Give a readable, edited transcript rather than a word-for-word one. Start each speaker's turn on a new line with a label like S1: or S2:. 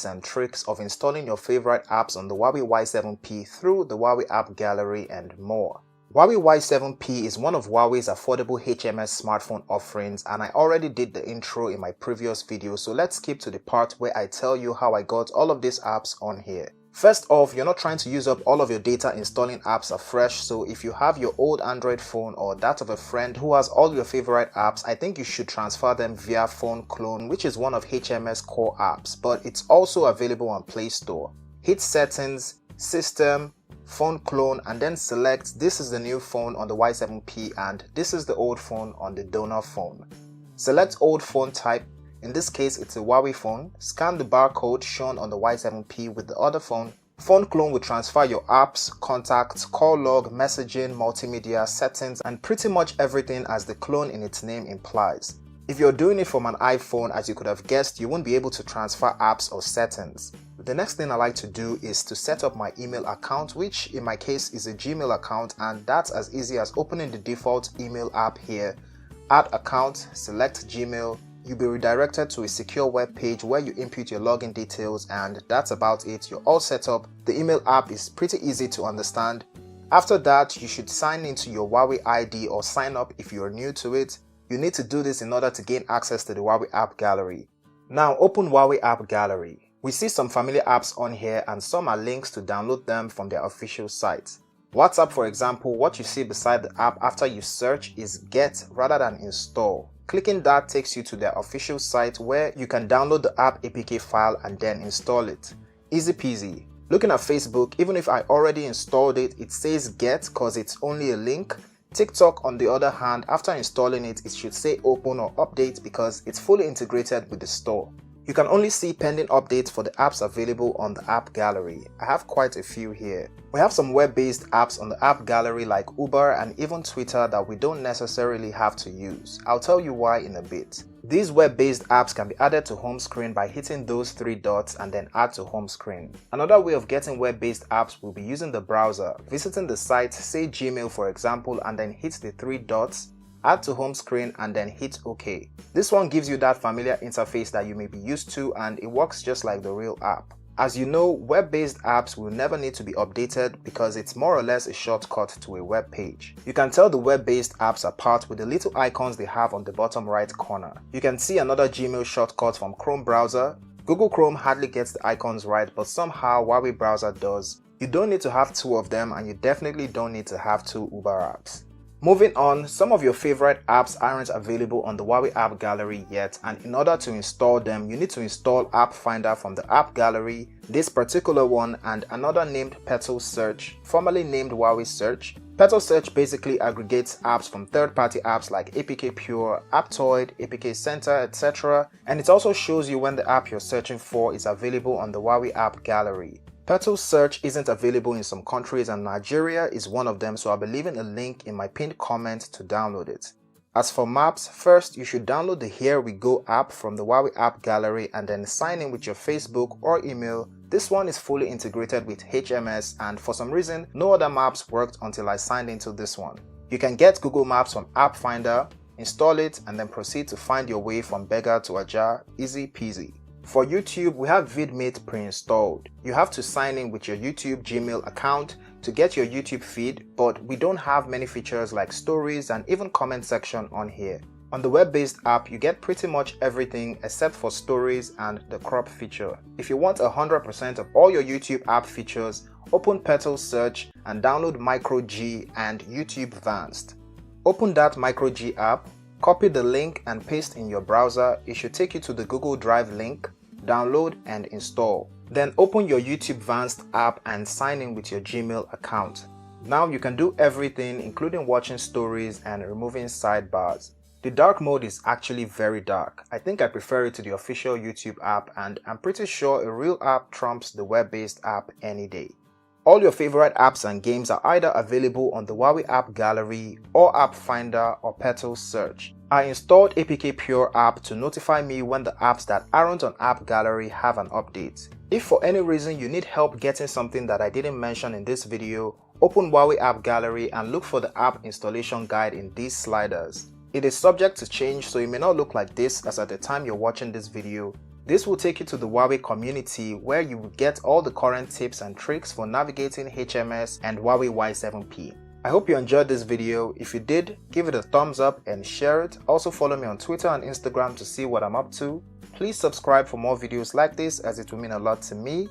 S1: and tricks of installing your favorite apps on the Huawei Y7P through the Huawei App Gallery and more. Huawei Y7P is one of Huawei's affordable HMS smartphone offerings, and I already did the intro in my previous video, so let's skip to the part where I tell you how I got all of these apps on here. First off, you're not trying to use up all of your data installing apps afresh, so if you have your old Android phone or that of a friend who has all your favorite apps, I think you should transfer them via Phone Clone, which is one of HMS core apps, but it's also available on Play Store. Hit Settings, System, Phone Clone, and then select this is the new phone on the Y7P and this is the old phone on the donor phone. Select old phone type. In this case, it's a Huawei phone. Scan the barcode shown on the Y7P with the other phone. Phone Clone will transfer your apps, contacts, call log, messaging, multimedia, settings, and pretty much everything as the clone in its name implies. If you're doing it from an iPhone, as you could have guessed, you won't be able to transfer apps or settings. The next thing I like to do is to set up my email account, which in my case is a Gmail account, and that's as easy as opening the default email app here. Add account, select Gmail. You'll be redirected to a secure web page where you input your login details, and that's about it. You're all set up. The email app is pretty easy to understand. After that, you should sign into your Huawei ID or sign up if you're new to it. You need to do this in order to gain access to the Huawei App Gallery. Now open Huawei App Gallery. We see some familiar apps on here and some are links to download them from their official site. WhatsApp, for example, what you see beside the app after you search is Get rather than Install. Clicking that takes you to their official site where you can download the app APK file and then install it. Easy peasy. Looking at Facebook, even if I already installed it, it says Get because it's only a link. TikTok, on the other hand, after installing it, it should say Open or Update because it's fully integrated with the store. You can only see pending updates for the apps available on the App Gallery. I have quite a few here. We have some web-based apps on the App Gallery like Uber and even Twitter that we don't necessarily have to use. I'll tell you why in a bit. These web-based apps can be added to home screen by hitting those three dots and then add to home screen. Another way of getting web-based apps will be using the browser, visiting the site, say Gmail for example, and then hit the three dots, add to home screen and then hit OK. This one gives you that familiar interface that you may be used to, and it works just like the real app. As you know, web-based apps will never need to be updated because it's more or less a shortcut to a web page. You can tell the web-based apps apart with the little icons they have on the bottom right corner. You can see another Gmail shortcut from Chrome browser. Google Chrome hardly gets the icons right, but somehow Huawei browser does. You don't need to have two of them, and you definitely don't need to have two Uber apps. Moving on, some of your favorite apps aren't available on the Huawei App Gallery yet, and in order to install them, you need to install App Finder from the App Gallery, this particular one, and another named Petal Search, formerly named Huawei Search. Petal Search basically aggregates apps from third-party apps like APK Pure, Aptoid, APK Center, etc. And it also shows you when the app you're searching for is available on the Huawei App Gallery. Petal Search isn't available in some countries and Nigeria is one of them, so I'll be leaving a link in my pinned comment to download it. As for maps, first you should download the Here We Go app from the Huawei App Gallery and then sign in with your Facebook or email. This one is fully integrated with HMS, and for some reason no other maps worked until I signed into this one. You can get Google Maps from App Finder, install it, and then proceed to find your way from Beggar to Ajah. Easy peasy. For YouTube, we have VidMate pre-installed. You have to sign in with your YouTube Gmail account to get your YouTube feed, but we don't have many features like stories and even comment section on here. On the web-based app, you get pretty much everything except for stories and the crop feature. If you want 100% of all your YouTube app features, open Petal Search and download Micro G and YouTube Vanced. Open that Micro G app, copy the link and paste in your browser. It should take you to the Google Drive link. Download and install. Then open your YouTube Vanced app and sign in with your Gmail account. Now you can do everything, including watching stories and removing sidebars. The dark mode is actually very dark. I think I prefer it to the official YouTube app, and I'm pretty sure a real app trumps the web-based app any day. All your favorite apps and games are either available on the Huawei App Gallery or App Finder or Petal Search. I installed APK Pure app to notify me when the apps that aren't on App Gallery have an update. If for any reason you need help getting something that I didn't mention in this video, open Huawei App Gallery and look for the app installation guide in these sliders. It is subject to change, so it may not look like this as at the time you're watching this video. This will take you to the Huawei community where you will get all the current tips and tricks for navigating HMS and Huawei Y7P. I hope you enjoyed this video. If you did, give it a thumbs up and share it. Also follow me on Twitter and Instagram to see what I'm up to. Please subscribe for more videos like this as it will mean a lot to me.